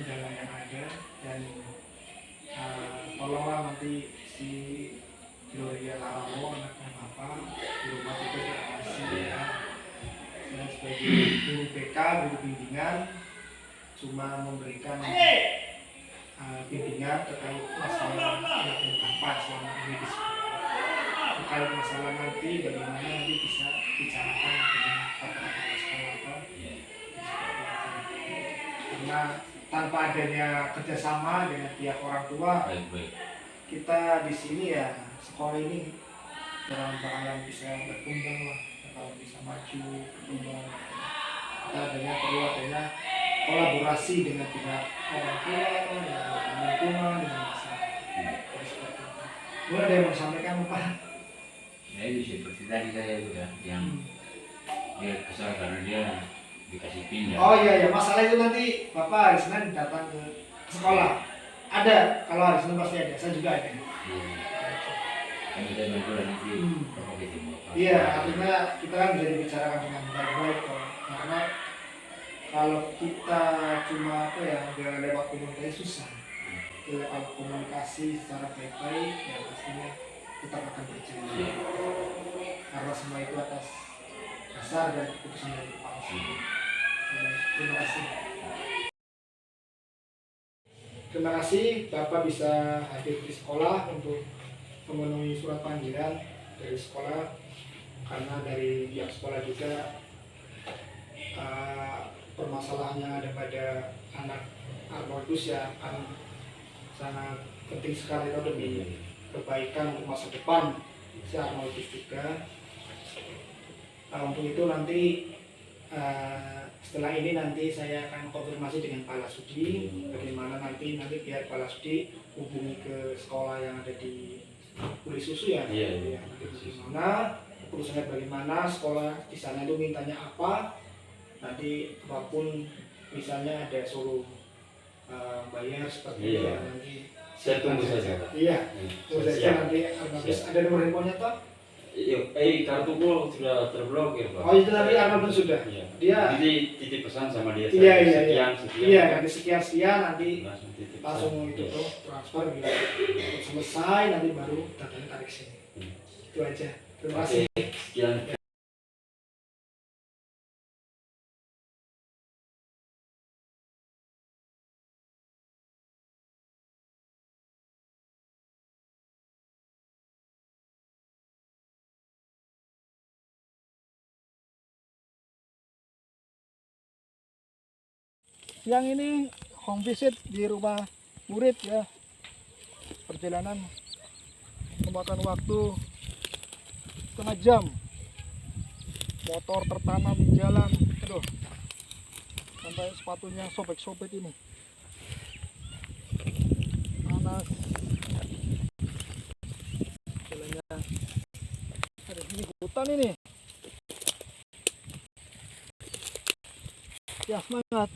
jalan yang ada. Dan tolonglah nanti si Gloria Karamo, anaknya Bapak, di rumah juga diawasi ya. Saya sebagai guru BK, guru bimbingan, cuma memberikan bimbingan terkait masalah yang tampak selama ini di sekolah. Terkait masalah nanti bagaimana nanti bisa bicarakan dengan kepala sekolah karena tanpa adanya kerjasama dengan pihak orang tua, kita di sini ya sekolah ini bakalan bisa berkembang lah, bakalan bisa maju berkembang. Kita perlu adanya kolaborasi dengan pihak orang tua, dengan lingkungan, dengan masyarakat. Boleh ada yang mau sampaikan Pak? Ya itu seperti tadi saya udah yang dia kesal karena dia dikasih pindah. Oh iya ya, masalah itu nanti Bapak hari Senin datang ke sekolah. Ada, kalau hari Senin pasti ada, saya juga ada. Kan kita bantu nanti Bapak gitu. Iya, artinya kita kan bisa dibicarakan dengan baik-baik karena kalau kita cuma lewat komunikasi susah. Kalau komunikasi secara baik-baik ya pastinya tetap akan berjalan. Karena semua itu atas dasar dan keputusan dari Pak Presiden. Terima kasih. Terima kasih Bapak bisa hadir di sekolah untuk memenuhi surat panggilan dari sekolah, karena dari pihak sekolah juga permasalahannya ada pada anak Arnoldus ya, sangat penting sekali itu demi kebaikan untuk masa depan si Arnoldus juga. Untuk itu nanti setelah ini nanti saya akan konfirmasi dengan Pak Lasudi bagaimana nanti biar Pak Lasudi hubungi ke sekolah yang ada di Uli Susu ya. Iya. Bagaimana perusahaan, bagaimana sekolah di sana itu mintanya apa, nanti apapun misalnya ada suruh bayar seperti itu nanti saya tunggu saja. Iya, tunggu saja nanti ada nomor handphonenya toh? Kartuku sudah terblokir Pak. Oh itu tadi Arnold sudah. Iya. Dia jadi titip pesan sama dia. Iya. Sekian. Iya, nanti sekian nanti langsung itu tuh transfer gitu. Selesai nanti baru datanya tarik sini. Itu aja. Terima kasih. Sekian. Siang ini home visit di rumah murid ya. Perjalanan memakan waktu setengah jam. Motor tertanam di jalan. Aduh. Sampai sepatunya sobek-sobek ini. Panas. Jalannya. Aduh, ini hutan ini. Ya, semangat.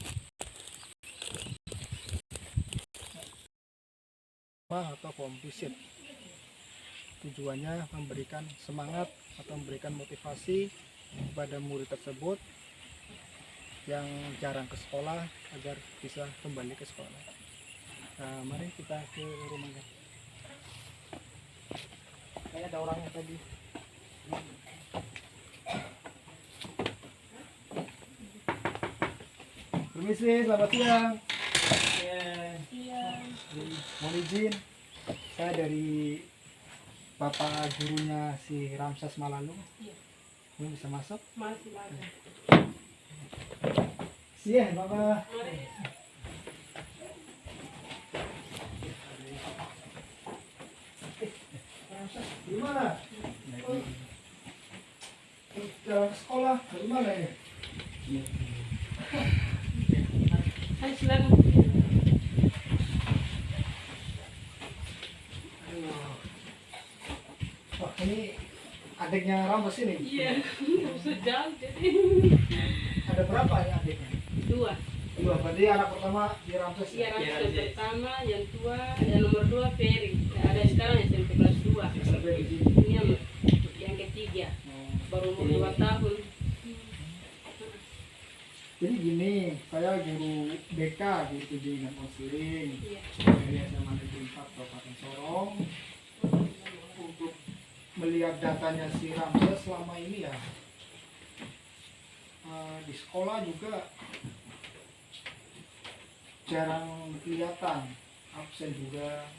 Atau home visit tujuannya memberikan semangat atau memberikan motivasi kepada murid tersebut yang jarang ke sekolah agar bisa kembali ke sekolah. Nah, mari kita ke rumahnya. Kayak ada orangnya tadi. Permisi, selamat siang. Mohon izin, saya dari bapak gurunya si Ramses Malalu. Ini bisa masuk? Masih ada. Iya, bapak. Ramses, gimana? Jalan ke sekolah, dari mana ya? Hai, silakan. Wah, ini adiknya Ramses ini? Iya, sudah jadi. Ada berapa ya adiknya? Dua. Dua, berarti anak pertama di Ramses Iya, ya? Ramses pertama, yang tua, yang nomor 2 Ferry. Ada sekarang SMP kelas 2. SMP di sini. Ini yang ketiga, baru umur 2 tahun. Jadi gini, saya guru BK gitu di Kampung Siring Iya. dari SMA Negeri 4 Kabupaten Sorong. Untuk melihat datanya si Ramses selama ini ya, di sekolah juga jarang kelihatan, absen juga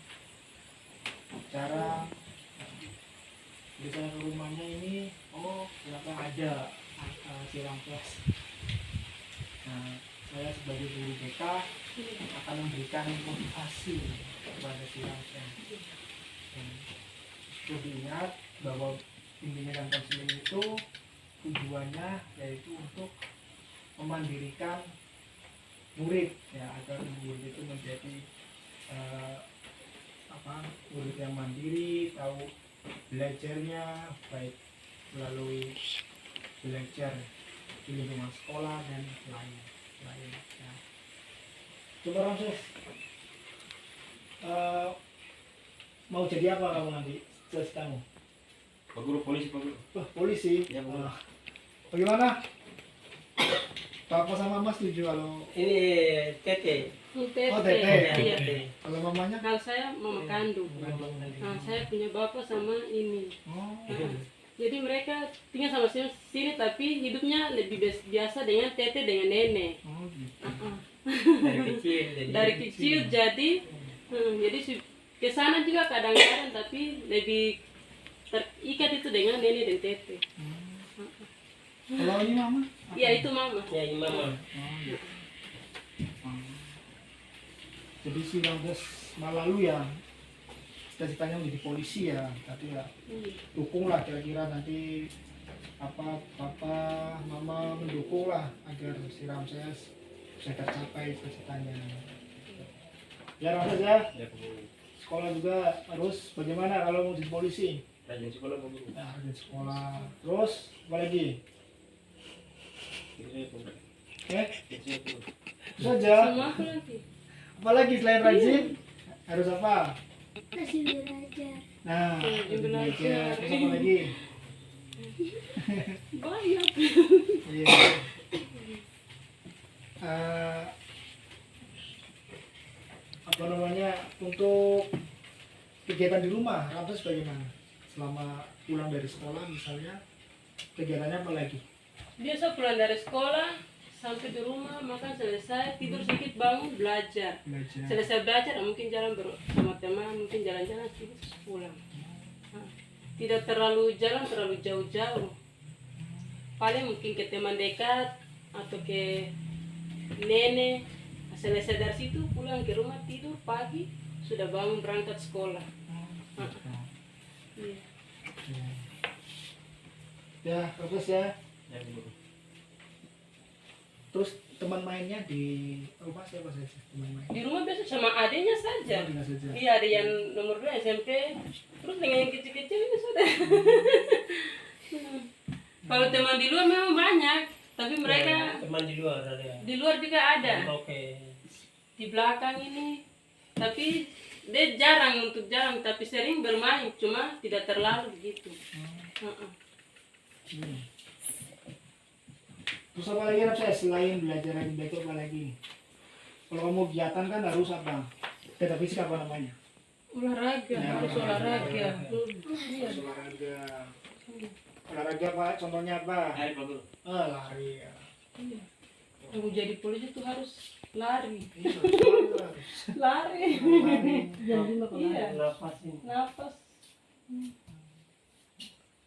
jarang. Biasanya ke rumahnya ini, oh ternyata ada si Ramses. Nah, saya sebagai guru BK akan memberikan motivasi kepada si Ramses. Dan perlu diingat bahwa bimbingan dan konseling itu tujuannya yaitu untuk memandirikan murid ya, agar murid itu menjadi murid yang mandiri, tahu belajarnya baik melalui belajar di lingkungan sekolah dan lain. Ya. Coba Ramses, mau jadi apa kamu nanti? Kamu? Pak Guru, polisi, Pak Guru. Wah, polisi. Ya, Bu. Bagaimana? Papa sama Mama setuju kalau Ini Tete. Tete. Oh, Tete. Iya. kalau mamanya? Kalau saya mama kandung. Nah, saya punya bapak sama ini. Oh, Jadi mereka tinggal sama sini tapi hidupnya lebih biasa dengan tete dengan nenek. oh gitu. Dari kecil. Dari kecil jadi ke sana juga kadang-kadang tapi lebih terikat itu dengan nenek dan tete. Kalau ini Mama? Iya itu mama. Ya, ini Mama. Oh, gitu. Jadi si Ramses Malalu ya cita-citanya menjadi polisi ya, tapi ya dukunglah kira-kira nanti apa Papa Mama mendukung lah agar si Ramses bisa tercapai cita-citanya. Ya Ramses ya, Ya, Pak Guru. sekolah juga harus bagaimana kalau mau jadi polisi? Rajin sekolah, Pak Guru. Nah, rajin sekolah. Terus apa lagi? Itu saja, Pak Guru. Itu Itu saja, Pak Guru. saja. Semua aku lagi. Apalagi selain rajin harus apa? Masih belajar. Nah, Rajin rajin belajar. belajar. Terus apa lagi? Banyak. Iya. Apa namanya, untuk kegiatan di rumah Ramses bagaimana? Selama pulang dari sekolah misalnya, kegiatannya apa lagi? Biasa pulang dari sekolah sampai di rumah makan selesai tidur sedikit bangun belajar. Belajar. Selesai belajar mungkin jalan sama teman mungkin jalan-jalan sedikit terus pulang. Nah, tidak terlalu jauh-jauh. Paling mungkin ke teman dekat atau ke nenek. Selesai dari situ pulang ke rumah tidur pagi sudah bangun berangkat sekolah. Iya. Ya, terus ya. Ya, Pak Guru. Terus teman mainnya di rumah siapa saja teman main? Di rumah biasa sama adiknya saja. Oh, dengan saja. Iya, ada yang nomor 2 SMP. Terus dengan yang kecil-kecil ini sudah. Kalau teman di luar memang banyak, tapi mereka Teman di luar ada. di luar juga ada. Oke. Di belakang ini. Tapi dia jarang, tapi sering bermain, cuma tidak terlalu begitu. Terus apa lagi Ramses selain belajar itu apa lagi? Kalau kamu kegiatan kan harus apa? Kegiatan fisik apa namanya? Olahraga, Ya, harus olahraga. Iya. Harus olahraga. Olahraga apa? Contohnya apa? Hai, Pak Guru. Lari ya. Iya. Mau jadi polisi itu harus lari. Iya, harus Lari. lari. Iya. Napas ini. Nafas.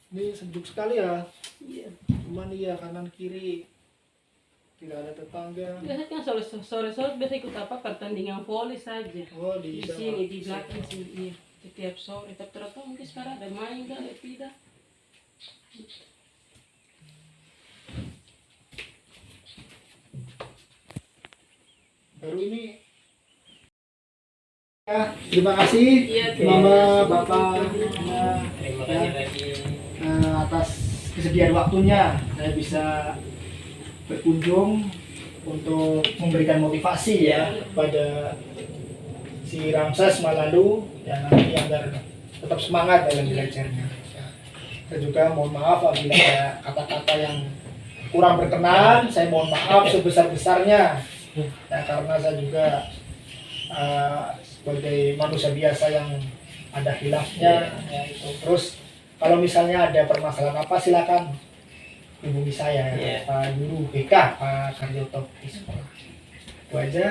Ini sejuk sekali ya. Iya. Cuman iya kanan kiri tidak ada tetangga. Biasanya kan sore-sore biasa ikut apa pertandingan voli saja. Oh Di sini di belakang sini. Iya. Setiap sore. Tapi ternyata mungkin sekarang ada main kan? Tidak. Baru ini. Ya, terima kasih Iya, Mama, Bapak, ya, Terima kasih lagi. atas kesediaan waktunya saya bisa berkunjung untuk memberikan motivasi ya kepada si Ramses Malalu yang nanti agar tetap semangat dalam belajarnya. Ya. Saya juga mohon maaf apabila ada kata-kata yang kurang berkenan, saya mohon maaf sebesar-besarnya. Ya, karena saya juga sebagai manusia biasa yang ada khilafnya, ya itu. Terus kalau misalnya ada permasalahan apa silakan hubungi saya, Pak Guru BK, Pak Karyoto di sekolah. Itu aja.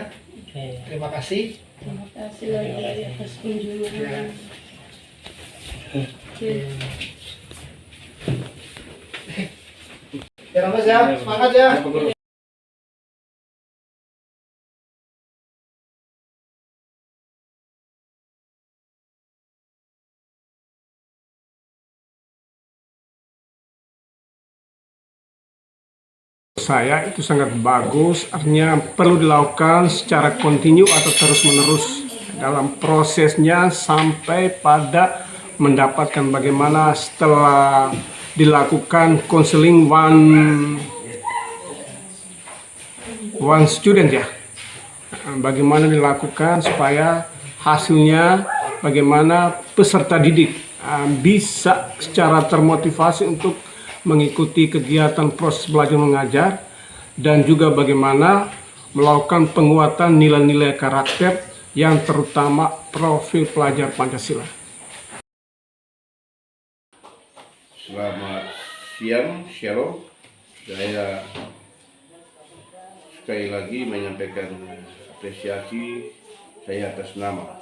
Terima kasih. Terima kasih lagi atas kunjungan. Ya. Ya Mas ya, semangat ya. Pak Guru. Saya itu sangat bagus, artinya perlu dilakukan secara kontinu atau terus-menerus dalam prosesnya sampai pada mendapatkan bagaimana setelah dilakukan konseling one student ya, bagaimana dilakukan supaya hasilnya bagaimana peserta didik bisa secara termotivasi untuk mengikuti kegiatan proses belajar mengajar dan juga bagaimana melakukan penguatan nilai-nilai karakter yang terutama profil pelajar Pancasila. Selamat siang, Shalom. Saya sekali lagi menyampaikan apresiasi saya atas nama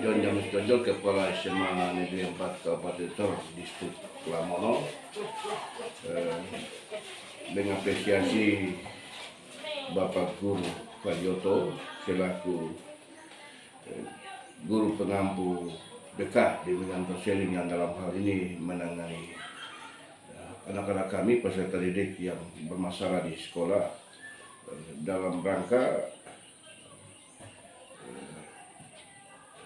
John James Dodol, Kepala SMA Negeri 4 Kabupaten Sorong, Distrik Lamono, mengapresiasi Bapak Guru Karyoto selaku guru pengampu BK di bidang konseling yang dalam hal ini menangani anak-anak kami peserta didik yang bermasalah di sekolah dalam rangka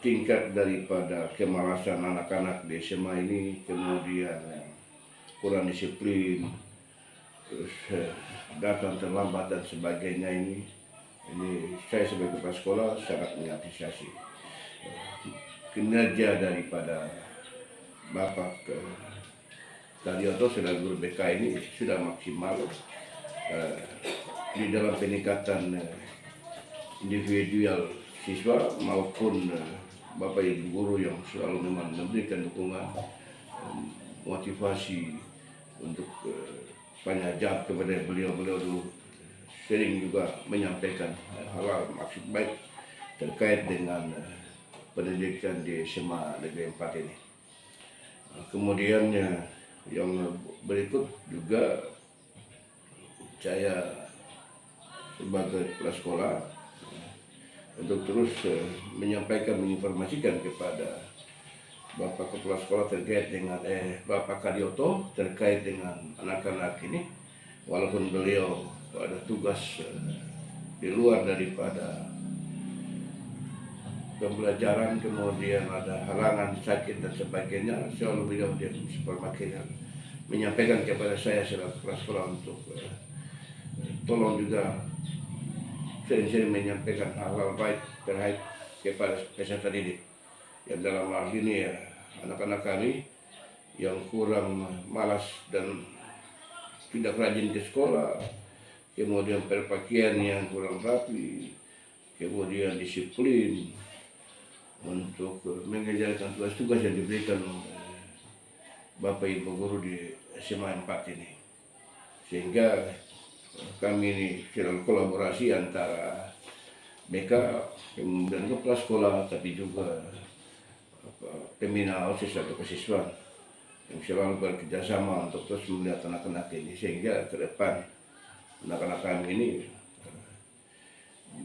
tingkat daripada kemalasan anak-anak di SMA ini, kemudian kurang disiplin, terus datang terlambat dan sebagainya ini saya sebagai kepala sekolah sangat mengapresiasi kinerja daripada Bapak Karyoto selaku guru BK ini sudah maksimal di dalam peningkatan individual siswa maupun Bapak Ibu guru yang selalu memang memberikan dukungan, motivasi untuk pengajar kepada beliau-beliau dulu sering juga menyampaikan hal-hal maksud baik terkait dengan pendidikan di SMA Negeri 4 ini. Kemudian yang berikut juga saya sebagai kepala sekolah untuk terus menyampaikan, menginformasikan kepada Bapak Kepala Sekolah terkait dengan Bapak Karyoto terkait dengan anak-anak ini, walaupun beliau ada tugas di luar daripada pembelajaran, kemudian ada halangan sakit dan sebagainya, selalu beliau dia supermakinan menyampaikan kepada saya selaku kepala sekolah untuk tolong juga sering-sering menyampaikan hal-hal baik terkait kepada peserta didik yang dalam hal ini ya anak-anak kami yang kurang malas dan tidak rajin ke sekolah, kemudian berpakaian yang kurang rapi, kemudian disiplin untuk mengerjakan tugas-tugas yang diberikan Bapak Ibu guru di SMA 4 ini, sehingga kami ini dalam kolaborasi antara BK dan kepala sekolah, tapi juga pembina OSIS atau kesiswaan yang selalu bekerjasama untuk terus melihat anak-anak ini, sehingga ke depan anak-anak kami ini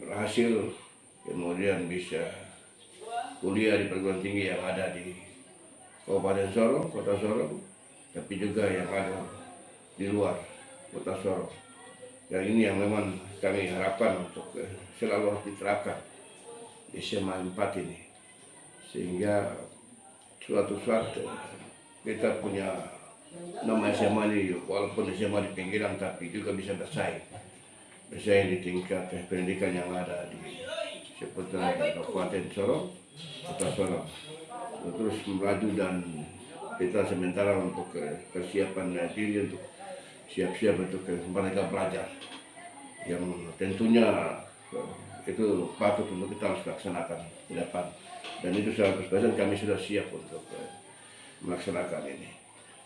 berhasil kemudian bisa kuliah di perguruan tinggi yang ada di Kabupaten Sorong, Kota Sorong, tapi juga yang ada di luar Kota Sorong. Dan ini yang memang kami harapkan untuk selalu harus diterapkan di SMA 4 ini, sehingga suatu saat kita punya nama SMA ini, walaupun SMA di pinggiran tapi juga bisa bersaing di tingkat pendidikan yang ada di seputar Kabupaten Sorong, Kota Sorong, terus melaju dan kita sementara untuk persiapan diri untuk siap-siap untuk mereka belajar. Yang tentunya itu patut untuk kita harus laksanakan ke depan. Dan itu 100% kami sudah siap untuk melaksanakan ini.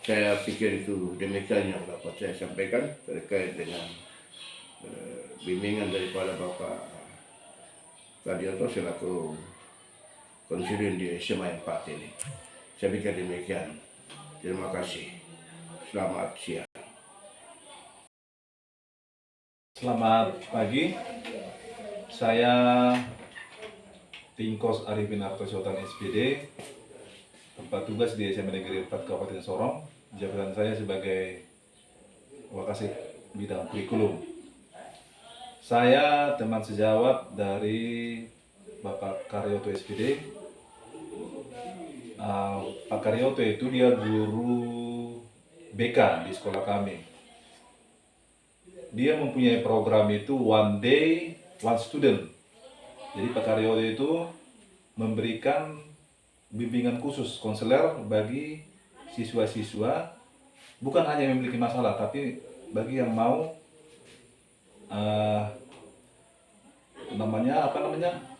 Saya pikir itu demikian yang dapat saya sampaikan terkait dengan bimbingan daripada Bapak Karyoto selaku konselin di SMA 4 ini. Saya pikir demikian. Terima kasih. Selamat siang. Selamat pagi. Saya Tingkos Arifin Artosotan SPD, tempat tugas di SMA Negeri 4 Kabupaten Sorong. Jabatan saya sebagai Wakasih Bidang Kurikulum. Saya teman sejawat dari Bapak Karyoto SPD. Pak Karyoto itu dia guru BK di sekolah kami. Dia mempunyai program itu One Day, One Student. Jadi Pak Karyoto itu memberikan bimbingan khusus konselor bagi siswa-siswa, bukan hanya yang memiliki masalah, tapi bagi yang mau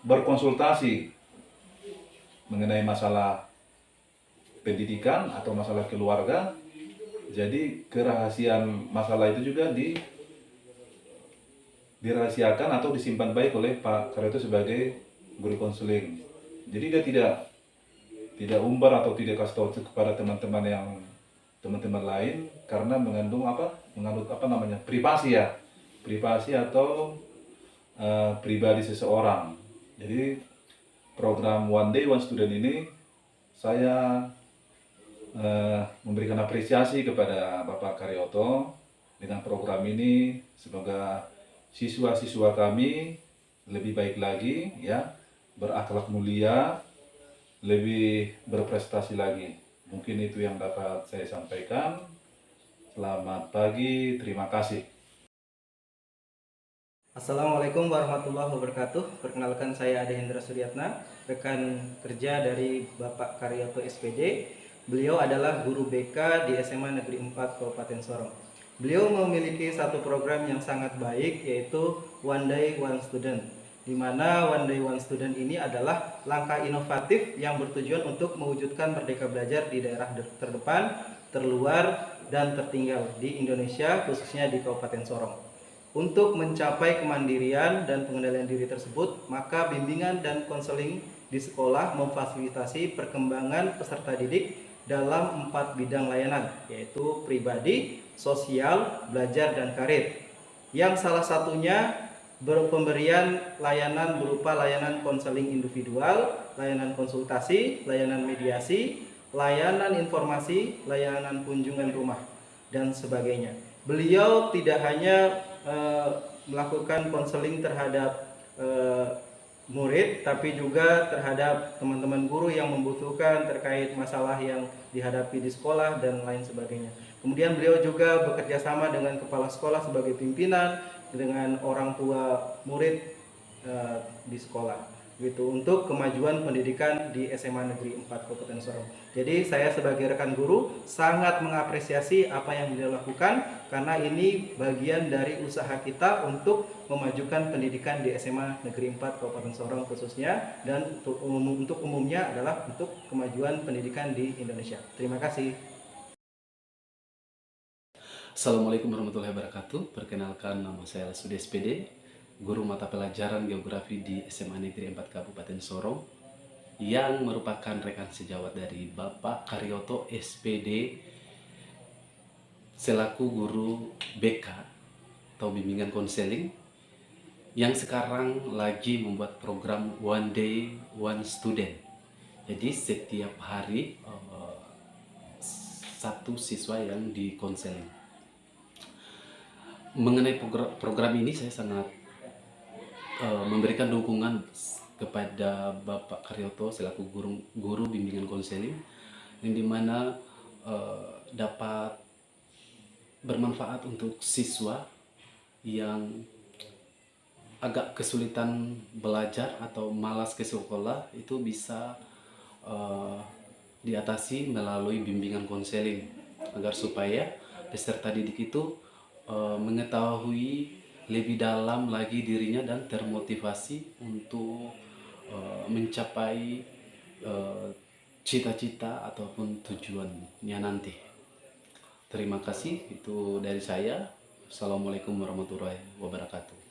berkonsultasi mengenai masalah pendidikan atau masalah keluarga. Jadi kerahasiaan masalah itu juga dirahasiakan atau disimpan baik oleh Pak Karyoto sebagai guru konseling. Jadi dia tidak umbar atau tidak kasih tahu kepada teman-teman lain karena mengandung privasi atau pribadi seseorang. Jadi program One Day One Student ini saya memberikan apresiasi kepada Bapak Karyoto dengan program ini. Semoga siswa-siswa kami lebih baik lagi, ya, berakhlak mulia, lebih berprestasi lagi. Mungkin itu yang dapat saya sampaikan. Selamat pagi, terima kasih. Assalamualaikum warahmatullahi wabarakatuh. Perkenalkan saya Ade Hendra Suryatna, rekan kerja dari Bapak Karyoto SPD. Beliau adalah guru BK di SMA Negeri 4 Kabupaten Sorong. Beliau memiliki satu program yang sangat baik, yaitu One Day One Student, di mana One Day One Student ini adalah langkah inovatif yang bertujuan untuk mewujudkan merdeka belajar di daerah terdepan, terluar, dan tertinggal di Indonesia, khususnya di Kabupaten Sorong. Untuk mencapai kemandirian dan pengendalian diri tersebut, maka bimbingan dan konseling di sekolah memfasilitasi perkembangan peserta didik dalam 4 bidang layanan, yaitu pribadi, sosial, belajar, dan karir. Yang salah satunya pemberian layanan berupa layanan konseling individual, layanan konsultasi, layanan mediasi, layanan informasi, layanan kunjungan rumah, dan sebagainya. Beliau tidak hanya melakukan konseling terhadap murid, tapi juga terhadap teman-teman guru yang membutuhkan terkait masalah yang dihadapi di sekolah dan lain sebagainya. Kemudian beliau juga bekerja sama dengan kepala sekolah sebagai pimpinan, dengan orang tua murid di sekolah, gitu, untuk kemajuan pendidikan di SMA Negeri 4 Kabupaten Sorong. Jadi saya sebagai rekan guru sangat mengapresiasi apa yang beliau lakukan, karena ini bagian dari usaha kita untuk memajukan pendidikan di SMA Negeri 4 Kabupaten Sorong khususnya, dan untuk umumnya adalah untuk kemajuan pendidikan di Indonesia. Terima kasih. Assalamualaikum warahmatullahi wabarakatuh. Perkenalkan, nama saya Lasudi SPD, guru mata pelajaran geografi di SMA Negeri 4 Kabupaten Sorong, yang merupakan rekan sejawat dari Bapak Karyoto SPD selaku guru BK atau bimbingan konseling, yang sekarang lagi membuat program One Day One Student. Jadi setiap hari satu siswa yang dikonseling. Mengenai program ini saya sangat memberikan dukungan kepada Bapak Karyoto selaku guru bimbingan konseling, yang dimana dapat bermanfaat untuk siswa yang agak kesulitan belajar atau malas ke sekolah, itu bisa diatasi melalui bimbingan konseling, agar supaya peserta didik itu mengetahui lebih dalam lagi dirinya dan termotivasi untuk mencapai cita-cita ataupun tujuannya nanti. Terima kasih, itu dari saya. Assalamualaikum warahmatullahi wabarakatuh.